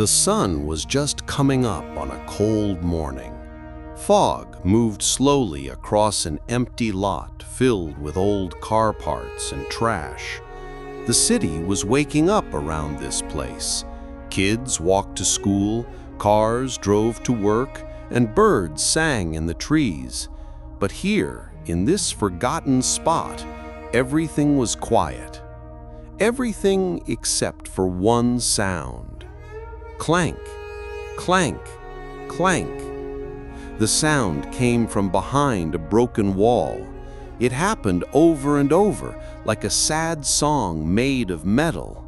The sun was just coming up on a cold morning. Fog moved slowly across an empty lot filled with old car parts and trash. The city was waking up around this place. Kids walked to school, cars drove to work, and birds sang in the trees. But here, in this forgotten spot, everything was quiet. Everything except for one sound. Clank, clank, clank. The sound came from behind a broken wall. It happened over and over, like a sad song made of metal.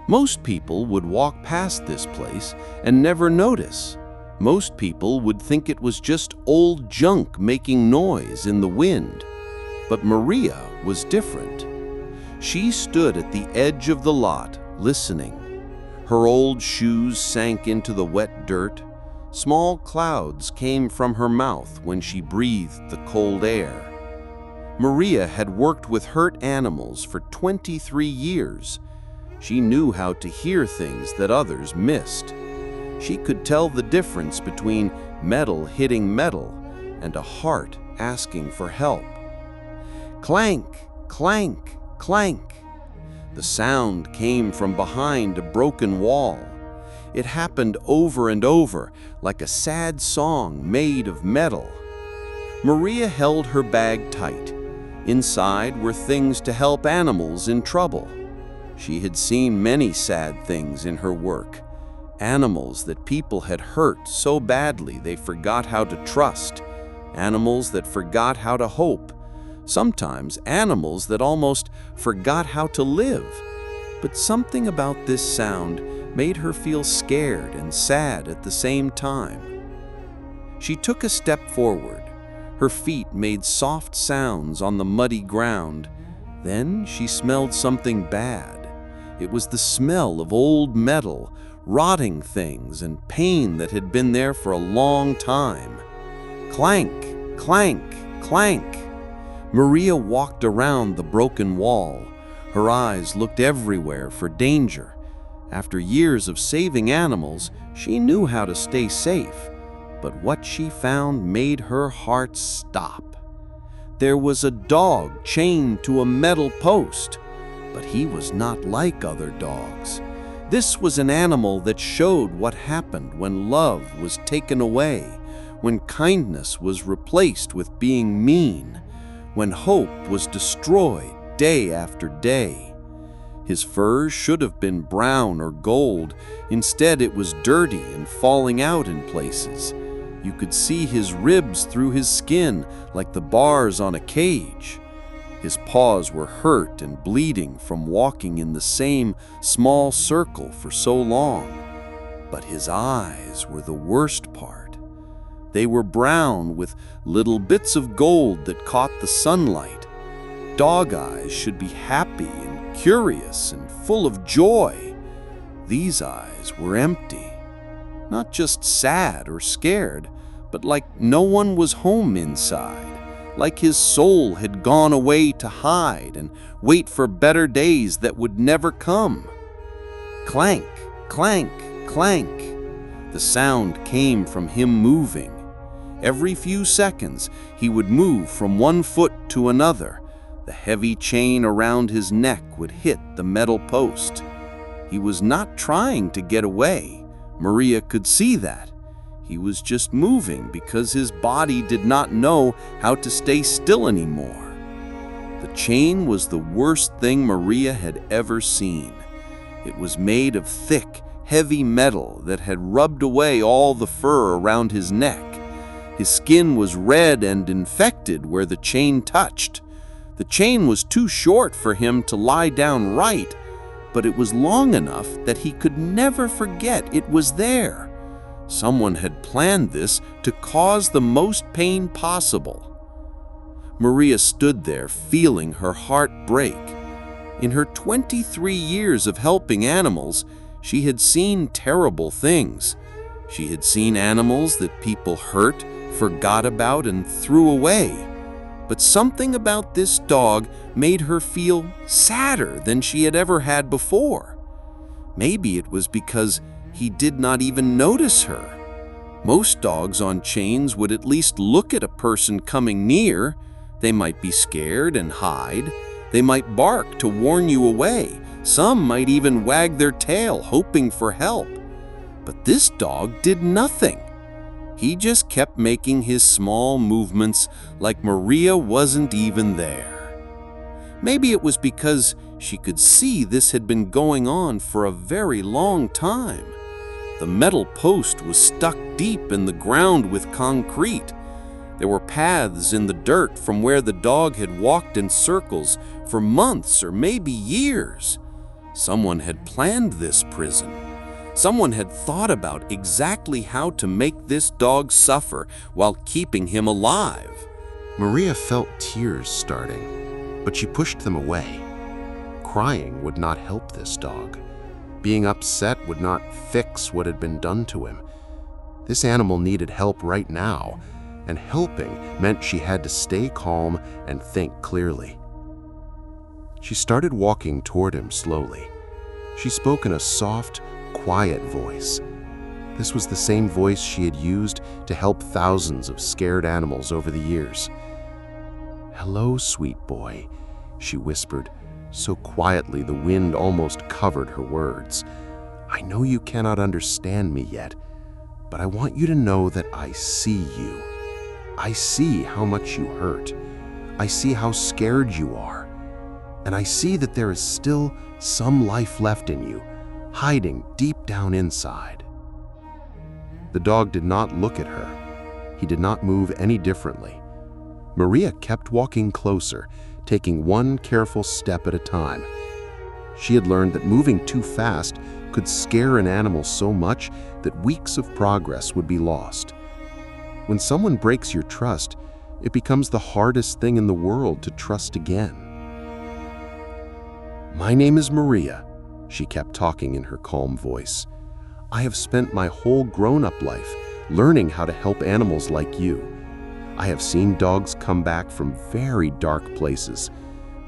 Most people would walk past this place and never notice. Most people would think it was just old junk making noise in the wind. But Maria was different. She stood at the edge of the lot, listening. Her old shoes sank into the wet dirt. Small clouds came from her mouth when she breathed the cold air. Maria had worked with hurt animals for 23 years. She knew how to hear things that others missed. She could tell the difference between metal hitting metal and a heart asking for help. Clank, clank, clank. The sound came from behind a broken wall. It happened over and over, like a sad song made of metal. Maria held her bag tight. Inside were things to help animals in trouble. She had seen many sad things in her work. Animals that people had hurt so badly they forgot how to trust. Animals that forgot how to hope. Sometimes animals that almost forgot how to live. But something about this sound made her feel scared and sad at the same time. She took a step forward. Her feet made soft sounds on the muddy ground. Then she smelled something bad. It was the smell of old metal, rotting things, and pain that had been there for a long time. Clank, clank, clank. Maria walked around the broken wall. Her eyes looked everywhere for danger. After years of saving animals, she knew how to stay safe. But what she found made her heart stop. There was a dog chained to a metal post, but he was not like other dogs. This was an animal that showed what happened when love was taken away, when kindness was replaced with being mean, when hope was destroyed day after day. His fur should have been brown or gold. Instead, it was dirty and falling out in places. You could see his ribs through his skin like the bars on a cage. His paws were hurt and bleeding from walking in the same small circle for so long. But his eyes were the worst part. They were brown with little bits of gold that caught the sunlight. Dog eyes should be happy and curious and full of joy. These eyes were empty. Not just sad or scared, but like no one was home inside, like his soul had gone away to hide and wait for better days that would never come. Clank, clank, clank. The sound came from him moving. Every few seconds, he would move from one foot to another. The heavy chain around his neck would hit the metal post. He was not trying to get away. Maria could see that. He was just moving because his body did not know how to stay still anymore. The chain was the worst thing Maria had ever seen. It was made of thick, heavy metal that had rubbed away all the fur around his neck. His skin was red and infected where the chain touched. The chain was too short for him to lie down right, but it was long enough that he could never forget it was there. Someone had planned this to cause the most pain possible. Maria stood there, feeling her heart break. In her 23 years of helping animals, she had seen terrible things. She had seen animals that people hurt, forgot about, and threw away. But something about this dog made her feel sadder than she had ever had before. Maybe it was because he did not even notice her. Most dogs on chains would at least look at a person coming near. They might be scared and hide. They might bark to warn you away. Some might even wag their tail, hoping for help. But this dog did nothing. He just kept making his small movements like Maria wasn't even there. Maybe it was because she could see this had been going on for a very long time. The metal post was stuck deep in the ground with concrete. There were paths in the dirt from where the dog had walked in circles for months or maybe years. Someone had planned this prison. Someone had thought about exactly how to make this dog suffer while keeping him alive. Maria felt tears starting, but she pushed them away. Crying would not help this dog. Being upset would not fix what had been done to him. This animal needed help right now, and helping meant she had to stay calm and think clearly. She started walking toward him slowly. She spoke in a soft, quiet voice. This was the same voice she had used to help thousands of scared animals over the years. "Hello, sweet boy," she whispered, so quietly the wind almost covered her words. "I know you cannot understand me yet, but I want you to know that I see you. I see how much you hurt. I see how scared you are. And I see that there is still some life left in you, hiding deep down inside." The dog did not look at her. He did not move any differently. Maria kept walking closer, taking one careful step at a time. She had learned that moving too fast could scare an animal so much that weeks of progress would be lost. When someone breaks your trust, it becomes the hardest thing in the world to trust again. "My name is Maria," she kept talking in her calm voice. "I have spent my whole grown-up life learning how to help animals like you. I have seen dogs come back from very dark places,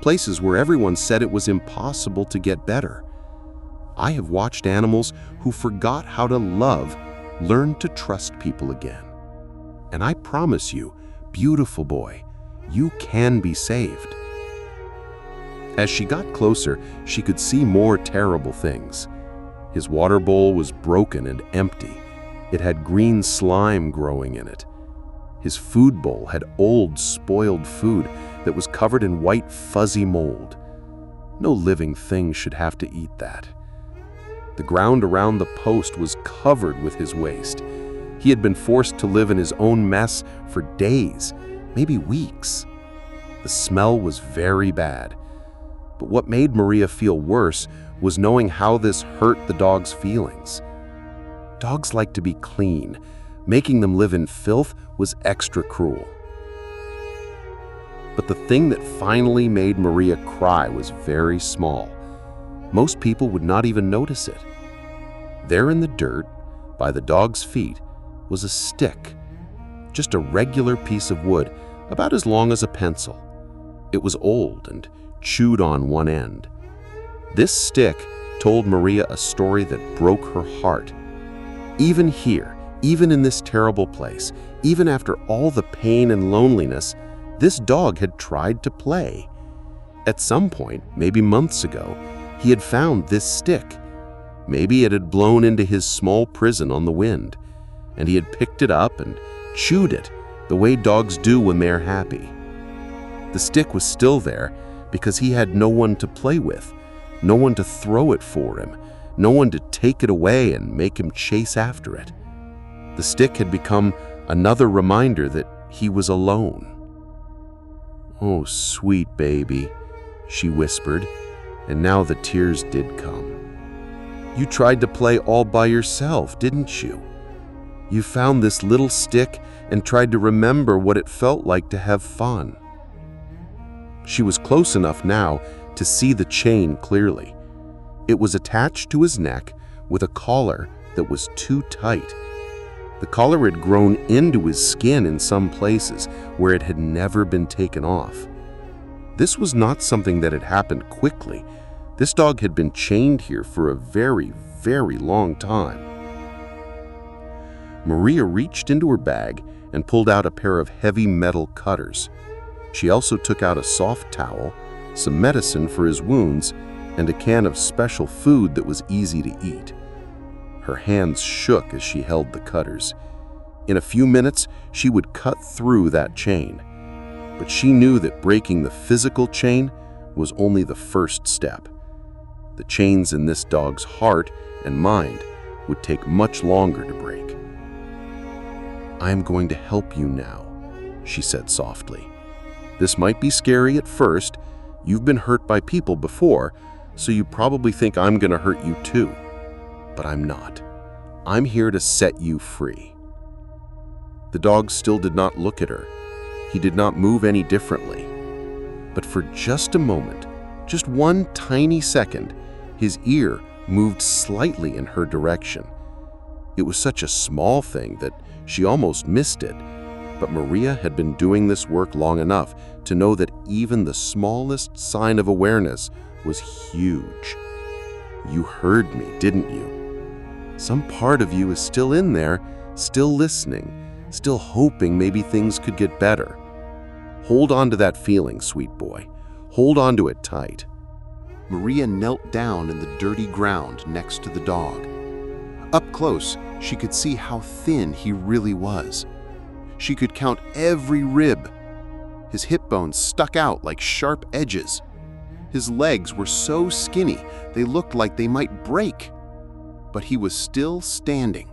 places where everyone said it was impossible to get better. I have watched animals who forgot how to love learn to trust people again. And I promise you, beautiful boy, you can be saved." As she got closer, she could see more terrible things. His water bowl was broken and empty. It had green slime growing in it. His food bowl had old, spoiled food that was covered in white, fuzzy mold. No living thing should have to eat that. The ground around the post was covered with his waste. He had been forced to live in his own mess for days, maybe weeks. The smell was very bad. But what made Maria feel worse was knowing how this hurt the dog's feelings. Dogs like to be clean. Making them live in filth was extra cruel. But the thing that finally made Maria cry was very small. Most people would not even notice it. There in the dirt, by the dog's feet, was a stick. Just a regular piece of wood, about as long as a pencil. It was old and chewed on one end. This stick told Maria a story that broke her heart. Even here, even in this terrible place, even after all the pain and loneliness, this dog had tried to play. At some point, maybe months ago, he had found this stick. Maybe it had blown into his small prison on the wind, and he had picked it up and chewed it the way dogs do when they're happy. The stick was still there because he had no one to play with, no one to throw it for him, no one to take it away and make him chase after it. The stick had become another reminder that he was alone. "Oh, sweet baby," she whispered, and now the tears did come. "You tried to play all by yourself, didn't you? You found this little stick and tried to remember what it felt like to have fun." She was close enough now to see the chain clearly. It was attached to his neck with a collar that was too tight. The collar had grown into his skin in some places where it had never been taken off. This was not something that had happened quickly. This dog had been chained here for a very, very long time. Maria reached into her bag and pulled out a pair of heavy metal cutters. She also took out a soft towel, some medicine for his wounds, and a can of special food that was easy to eat. Her hands shook as she held the cutters. In a few minutes, she would cut through that chain. But she knew that breaking the physical chain was only the first step. The chains in this dog's heart and mind would take much longer to break. "I am going to help you now," she said softly. "This might be scary at first. You've been hurt by people before, so you probably think I'm going to hurt you too. But I'm not. I'm here to set you free." The dog still did not look at her. He did not move any differently. But for just a moment, just one tiny second, his ear moved slightly in her direction. It was such a small thing that she almost missed it. But Maria had been doing this work long enough to know that even the smallest sign of awareness was huge. You heard me, didn't you? Some part of you is still in there, still listening, still hoping maybe things could get better. Hold on to that feeling, sweet boy. Hold on to it tight. Maria knelt down in the dirty ground next to the dog. Up close, she could see how thin he really was. She could count every rib. His hip bones stuck out like sharp edges. His legs were so skinny, they looked like they might break. But he was still standing.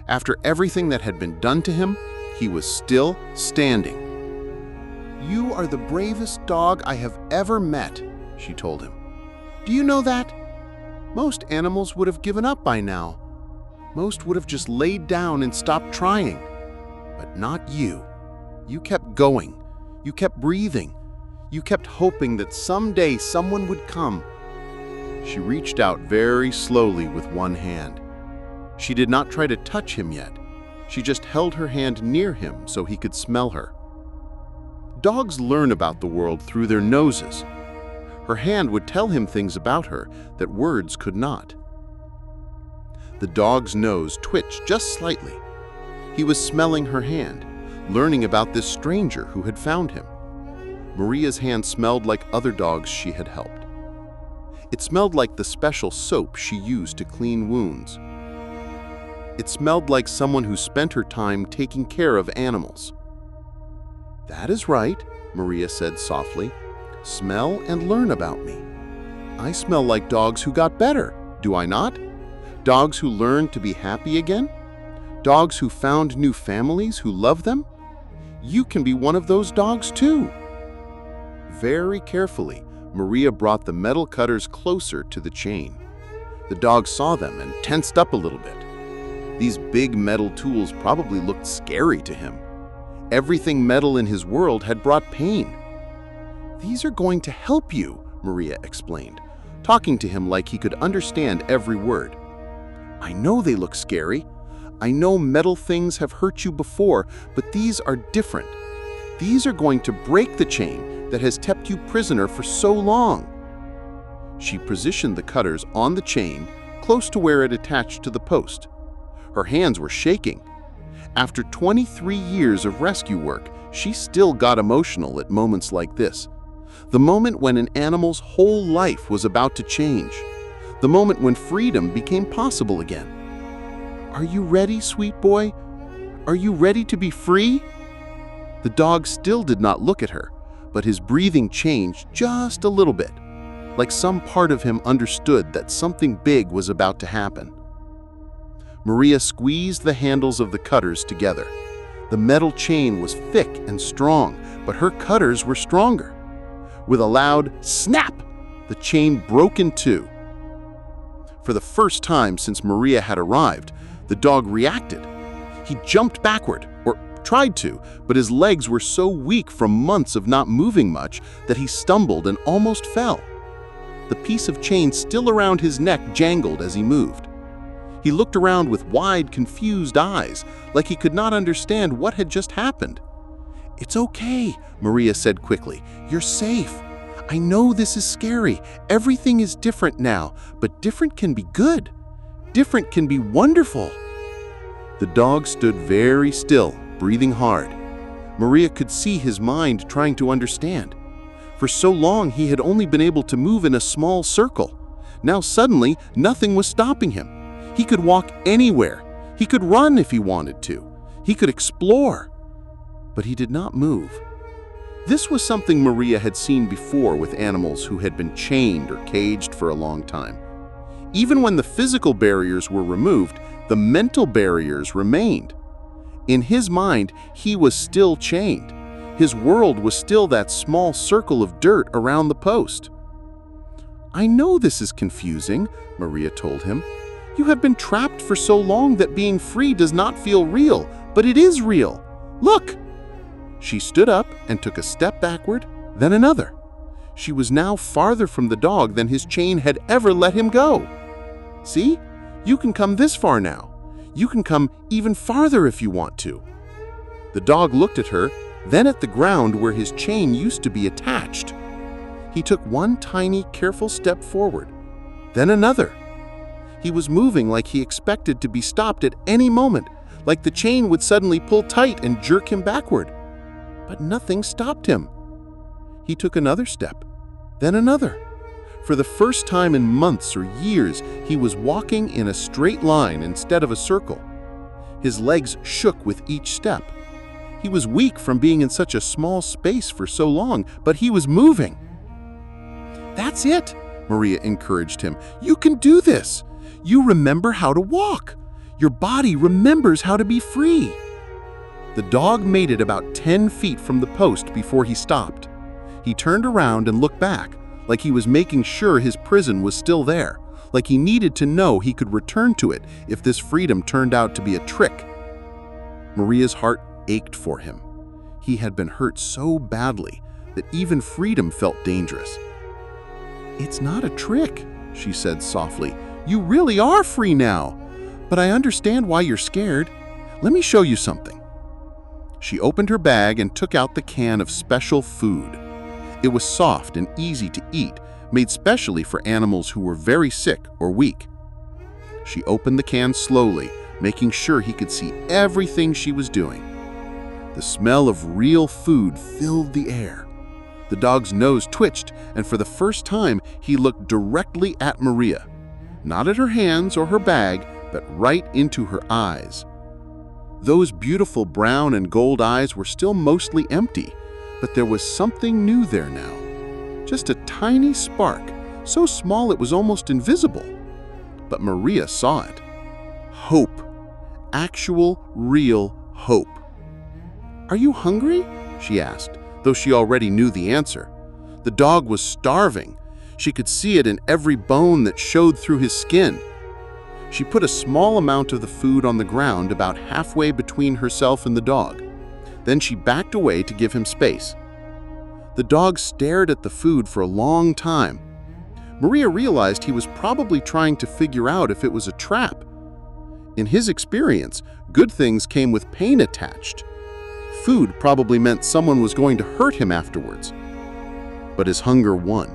After everything that had been done to him, he was still standing. "You are the bravest dog I have ever met," she told him. "Do you know that? Most animals would have given up by now. Most would have just laid down and stopped trying. But not you. You kept going. You kept breathing. You kept hoping that someday someone would come." She reached out very slowly with one hand. She did not try to touch him yet. She just held her hand near him so he could smell her. Dogs learn about the world through their noses. Her hand would tell him things about her that words could not. The dog's nose twitched just slightly. He was smelling her hand, learning about this stranger who had found him. Maria's hand smelled like other dogs she had helped. It smelled like the special soap she used to clean wounds. It smelled like someone who spent her time taking care of animals. "That is right," Maria said softly. "Smell and learn about me. I smell like dogs who got better, do I not? Dogs who learned to be happy again? Dogs who found new families who love them? You can be one of those dogs too." Very carefully, Maria brought the metal cutters closer to the chain. The dog saw them and tensed up a little bit. These big metal tools probably looked scary to him. Everything metal in his world had brought pain. "These are going to help you," Maria explained, talking to him like he could understand every word. "I know they look scary. I know metal things have hurt you before, but these are different. These are going to break the chain that has kept you prisoner for so long." She positioned the cutters on the chain, close to where it attached to the post. Her hands were shaking. After 23 years of rescue work, she still got emotional at moments like this. The moment when an animal's whole life was about to change. The moment when freedom became possible again. "Are you ready, sweet boy? Are you ready to be free?" The dog still did not look at her, but his breathing changed just a little bit, like some part of him understood that something big was about to happen. Maria squeezed the handles of the cutters together. The metal chain was thick and strong, but her cutters were stronger. With a loud snap, the chain broke in two. For the first time since Maria had arrived, the dog reacted. He jumped backward, or tried to, but his legs were so weak from months of not moving much that he stumbled and almost fell. The piece of chain still around his neck jangled as he moved. He looked around with wide, confused eyes, like he could not understand what had just happened. "It's okay," Maria said quickly. "You're safe. I know this is scary. Everything is different now, but different can be good. Different can be wonderful." The dog stood very still, breathing hard. Maria could see his mind trying to understand. For so long, he had only been able to move in a small circle. Now suddenly, nothing was stopping him. He could walk anywhere. He could run if he wanted to. He could explore. But he did not move. This was something Maria had seen before with animals who had been chained or caged for a long time. Even when the physical barriers were removed, the mental barriers remained. In his mind, he was still chained. His world was still that small circle of dirt around the post. "I know this is confusing," Maria told him. "You have been trapped for so long that being free does not feel real, but it is real. Look!" She stood up and took a step backward, then another. She was now farther from the dog than his chain had ever let him go. "See? You can come this far now. You can come even farther if you want to." The dog looked at her, then at the ground where his chain used to be attached. He took one tiny, careful step forward, then another. He was moving like he expected to be stopped at any moment, like the chain would suddenly pull tight and jerk him backward. But nothing stopped him. He took another step, then another. For the first time in months or years, he was walking in a straight line instead of a circle. His legs shook with each step. He was weak from being in such a small space for so long, but he was moving. "That's it," Maria encouraged him. "You can do this. You remember how to walk. Your body remembers how to be free." The dog made it about 10 feet from the post before he stopped. He turned around and looked back, like he was making sure his prison was still there, like he needed to know he could return to it if this freedom turned out to be a trick. Maria's heart ached for him. He had been hurt so badly that even freedom felt dangerous. "It's not a trick," she said softly. "You really are free now. But I understand why you're scared. Let me show you something." She opened her bag and took out the can of special food. It was soft and easy to eat, made specially for animals who were very sick or weak. She opened the can slowly, making sure he could see everything she was doing. The smell of real food filled the air. The dog's nose twitched, and for the first time, he looked directly at Maria. Not at her hands or her bag, but right into her eyes. Those beautiful brown and gold eyes were still mostly empty, but there was something new there now. Just a tiny spark, so small it was almost invisible. But Maria saw it. Hope. Actual, real hope. "Are you hungry?" she asked, though she already knew the answer. The dog was starving. She could see it in every bone that showed through his skin. She put a small amount of the food on the ground about halfway between herself and the dog. Then she backed away to give him space. The dog stared at the food for a long time. Maria realized he was probably trying to figure out if it was a trap. In his experience, good things came with pain attached. Food probably meant someone was going to hurt him afterwards. But his hunger won.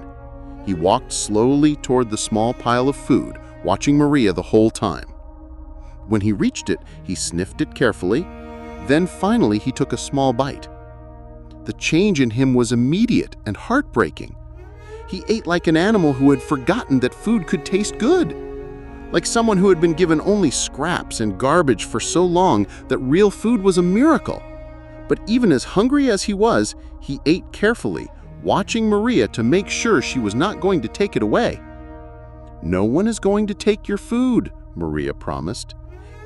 He walked slowly toward the small pile of food, watching Maria the whole time. When he reached it, he sniffed it carefully. Then finally he took a small bite. The change in him was immediate and heartbreaking. He ate like an animal who had forgotten that food could taste good. Like someone who had been given only scraps and garbage for so long that real food was a miracle. But even as hungry as he was, he ate carefully, watching Maria to make sure she was not going to take it away. "No one is going to take your food," Maria promised.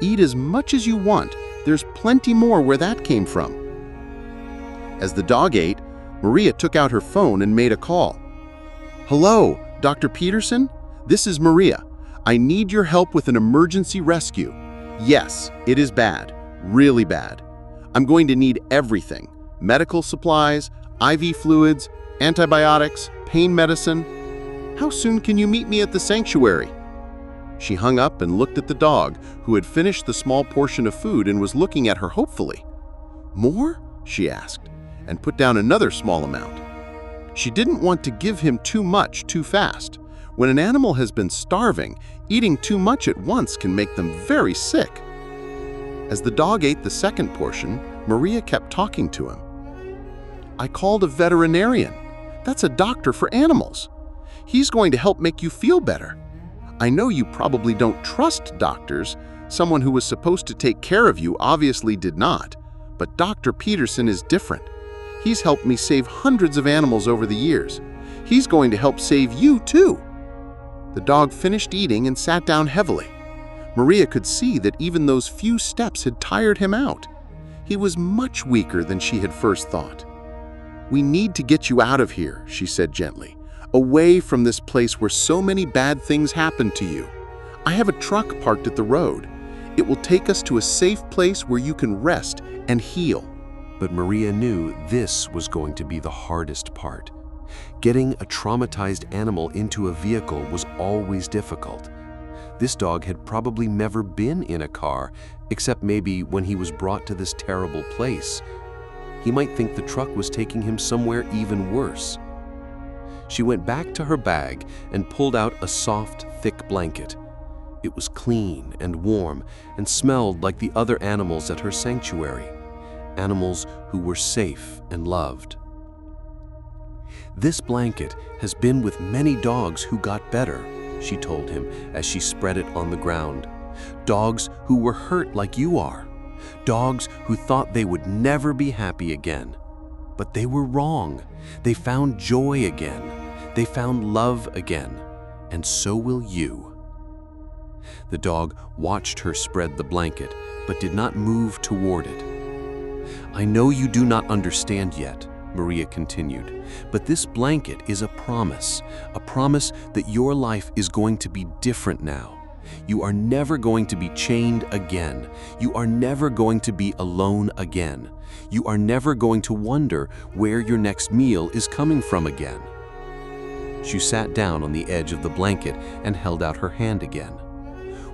"Eat as much as you want. There's plenty more where that came from." As the dog ate, Maria took out her phone and made a call. "Hello, Dr. Peterson? This is Maria. I need your help with an emergency rescue. Yes, it is bad, really bad. I'm going to need everything: medical supplies, IV fluids, antibiotics, pain medicine. How soon can you meet me at the sanctuary?" She hung up and looked at the dog, who had finished the small portion of food and was looking at her hopefully. "More?" she asked, and put down another small amount. She didn't want to give him too much too fast. When an animal has been starving, eating too much at once can make them very sick. As the dog ate the second portion, Maria kept talking to him. "I called a veterinarian. That's a doctor for animals. He's going to help make you feel better. I know you probably don't trust doctors. Someone who was supposed to take care of you obviously did not. But Dr. Peterson is different. He's helped me save hundreds of animals over the years. He's going to help save you too." The dog finished eating and sat down heavily. Maria could see that even those few steps had tired him out. He was much weaker than she had first thought. "We need to get you out of here," she said gently, "away from this place where so many bad things happened to you. I have a truck parked at the road. It will take us to a safe place where you can rest and heal." But Maria knew this was going to be the hardest part. Getting a traumatized animal into a vehicle was always difficult. This dog had probably never been in a car, except maybe when he was brought to this terrible place. He might think the truck was taking him somewhere even worse. She went back to her bag and pulled out a soft, thick blanket. It was clean and warm and smelled like the other animals at her sanctuary, animals who were safe and loved. "This blanket has been with many dogs who got better," she told him as she spread it on the ground. "Dogs who were hurt like you are. Dogs who thought they would never be happy again. But they were wrong. They found joy again. They found love again. And so will you." The dog watched her spread the blanket, but did not move toward it. "I know you do not understand yet," Maria continued, "but this blanket is a promise that your life is going to be different now. You are never going to be chained again. You are never going to be alone again. You are never going to wonder where your next meal is coming from again." She sat down on the edge of the blanket and held out her hand again.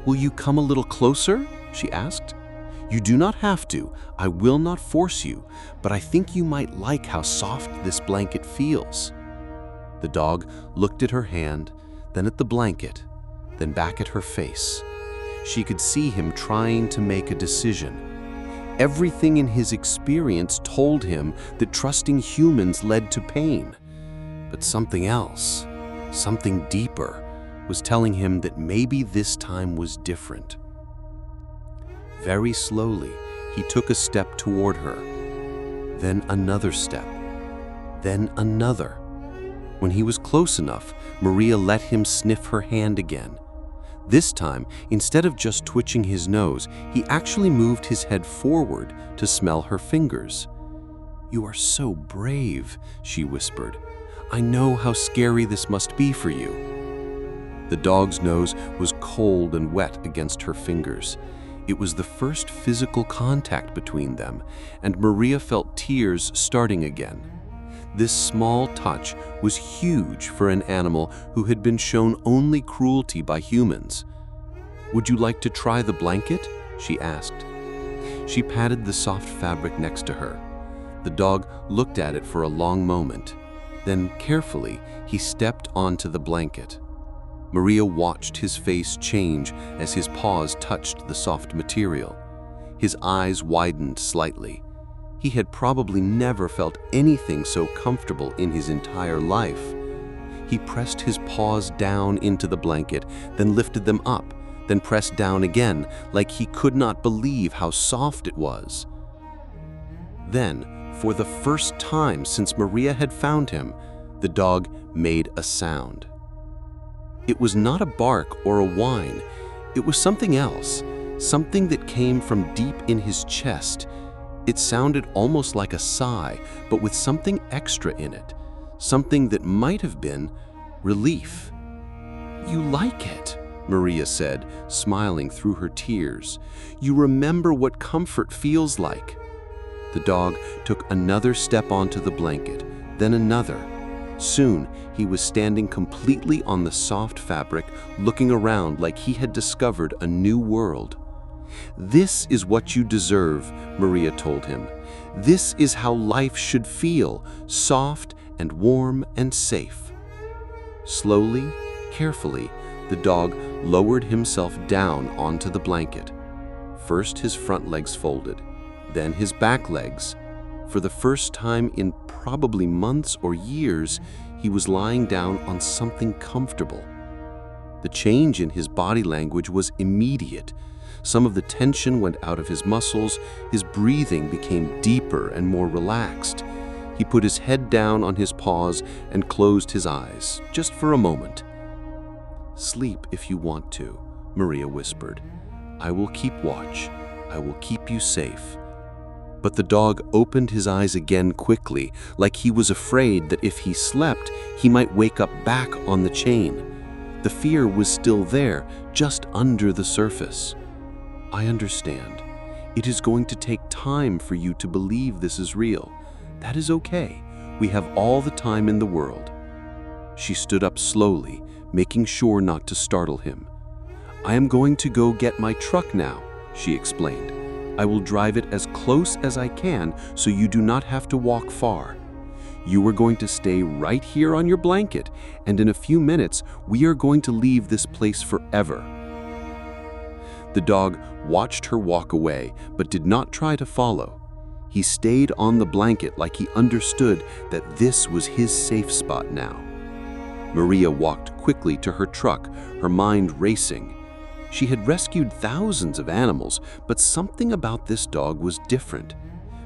"Will you come a little closer?" she asked. "You do not have to. I will not force you, but I think you might like how soft this blanket feels." The dog looked at her hand, then at the blanket, then back at her face. She could see him trying to make a decision. Everything in his experience told him that trusting humans led to pain. But something else, something deeper, was telling him that maybe this time was different. Very slowly, he took a step toward her, then another step, then another. When he was close enough, Maria let him sniff her hand again. This time, instead of just twitching his nose, he actually moved his head forward to smell her fingers. "You are so brave," she whispered. "I know how scary this must be for you." The dog's nose was cold and wet against her fingers. It was the first physical contact between them, and Maria felt tears starting again. This small touch was huge for an animal who had been shown only cruelty by humans. "Would you like to try the blanket?" she asked. She patted the soft fabric next to her. The dog looked at it for a long moment. Then, carefully, he stepped onto the blanket. Maria watched his face change as his paws touched the soft material. His eyes widened slightly. He had probably never felt anything so comfortable in his entire life. He pressed his paws down into the blanket, then lifted them up, then pressed down again, like he could not believe how soft it was. Then, for the first time since Maria had found him, the dog made a sound. It was not a bark or a whine. It was something else, something that came from deep in his chest. It sounded almost like a sigh, but with something extra in it, something that might have been relief. "You like it," Maria said, smiling through her tears. "You remember what comfort feels like." The dog took another step onto the blanket, then another. Soon, he was standing completely on the soft fabric, looking around like he had discovered a new world. "This is what you deserve," Maria told him. "This is how life should feel, soft and warm and safe." Slowly, carefully, the dog lowered himself down onto the blanket. First his front legs folded, then his back legs. For the first time in probably months or years, he was lying down on something comfortable. The change in his body language was immediate. Some of the tension went out of his muscles, his breathing became deeper and more relaxed. He put his head down on his paws and closed his eyes, just for a moment. "Sleep if you want to," Maria whispered. "I will keep watch. I will keep you safe." But the dog opened his eyes again quickly, like he was afraid that if he slept, he might wake up back on the chain. The fear was still there, just under the surface. "I understand. It is going to take time for you to believe this is real. That is okay. We have all the time in the world." She stood up slowly, making sure not to startle him. "I am going to go get my truck now," she explained. "I will drive it as close as I can so you do not have to walk far. You are going to stay right here on your blanket, and in a few minutes, we are going to leave this place forever." The dog watched her walk away, but did not try to follow. He stayed on the blanket like he understood that this was his safe spot now. Maria walked quickly to her truck, her mind racing. She had rescued thousands of animals, but something about this dog was different.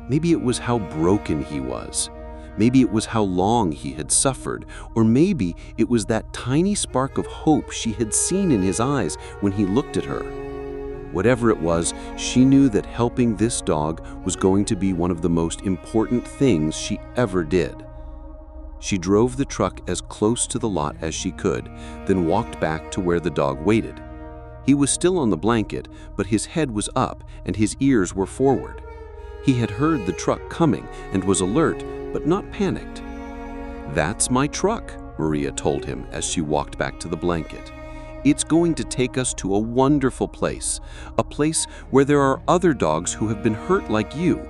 Maybe it was how broken he was. Maybe it was how long he had suffered, or maybe it was that tiny spark of hope she had seen in his eyes when he looked at her. Whatever it was, she knew that helping this dog was going to be one of the most important things she ever did. She drove the truck as close to the lot as she could, then walked back to where the dog waited. He was still on the blanket, but his head was up and his ears were forward. He had heard the truck coming and was alert, but not panicked. "That's my truck," Maria told him as she walked back to the blanket. "It's going to take us to a wonderful place, a place where there are other dogs who have been hurt like you,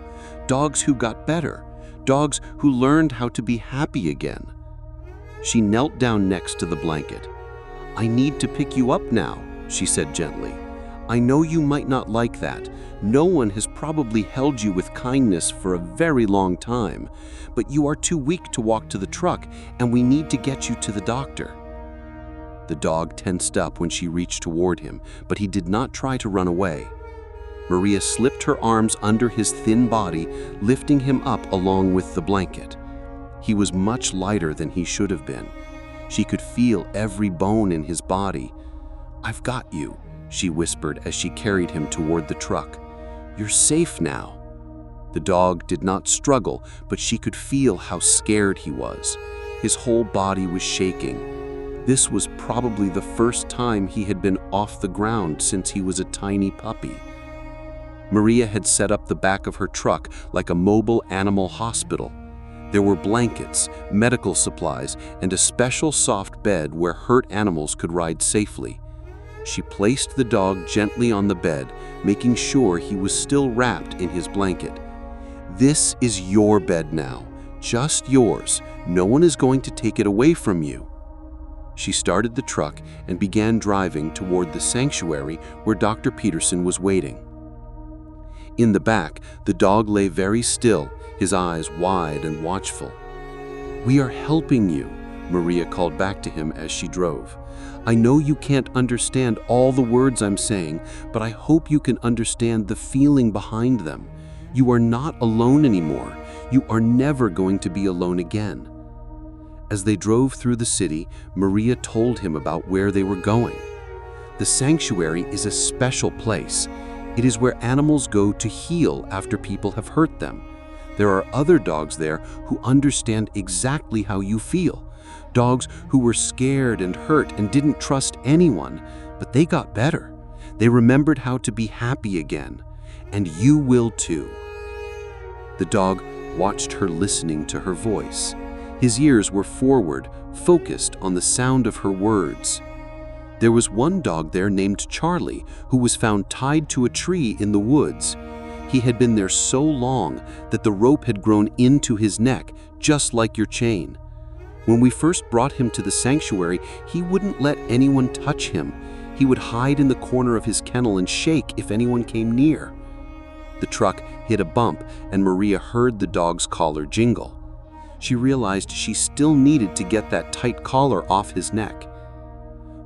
dogs who got better, dogs who learned how to be happy again." She knelt down next to the blanket. "I need to pick you up now," she said gently. "I know you might not like that. No one has probably held you with kindness for a very long time, but you are too weak to walk to the truck, and we need to get you to the doctor." The dog tensed up when she reached toward him, but he did not try to run away. Maria slipped her arms under his thin body, lifting him up along with the blanket. He was much lighter than he should have been. She could feel every bone in his body. "I've got you," she whispered as she carried him toward the truck. "You're safe now." The dog did not struggle, but she could feel how scared he was. His whole body was shaking. This was probably the first time he had been off the ground since he was a tiny puppy. Maria had set up the back of her truck like a mobile animal hospital. There were blankets, medical supplies, and a special soft bed where hurt animals could ride safely. She placed the dog gently on the bed, making sure he was still wrapped in his blanket. "This is your bed now, just yours. No one is going to take it away from you." She started the truck and began driving toward the sanctuary where Dr. Peterson was waiting. In the back, the dog lay very still, his eyes wide and watchful. "We are helping you," Maria called back to him as she drove. "I know you can't understand all the words I'm saying, but I hope you can understand the feeling behind them. You are not alone anymore. You are never going to be alone again." As they drove through the city, Maria told him about where they were going. The sanctuary is a special place. It is where animals go to heal after people have hurt them. There are other dogs there who understand exactly how you feel. Dogs who were scared and hurt and didn't trust anyone, but they got better. They remembered how to be happy again. And you will too. The dog watched her, listening to her voice. His ears were forward, focused on the sound of her words. There was one dog there named Charlie who was found tied to a tree in the woods. He had been there so long that the rope had grown into his neck, just like your chain. When we first brought him to the sanctuary, he wouldn't let anyone touch him. He would hide in the corner of his kennel and shake if anyone came near. The truck hit a bump, and Maria heard the dog's collar jingle. She realized she still needed to get that tight collar off his neck.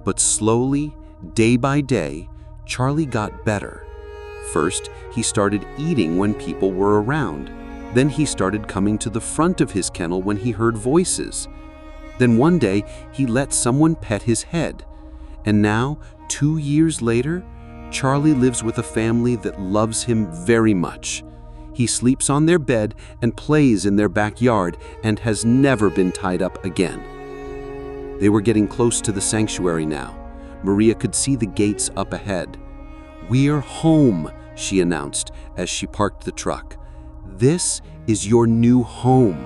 But slowly, day by day, Charlie got better. First, he started eating when people were around. Then he started coming to the front of his kennel when he heard voices. Then one day, he let someone pet his head. And now, 2 years later, Charlie lives with a family that loves him very much. He sleeps on their bed and plays in their backyard and has never been tied up again. They were getting close to the sanctuary now. Maria could see the gates up ahead. "We're home," she announced as she parked the truck. "This is your new home."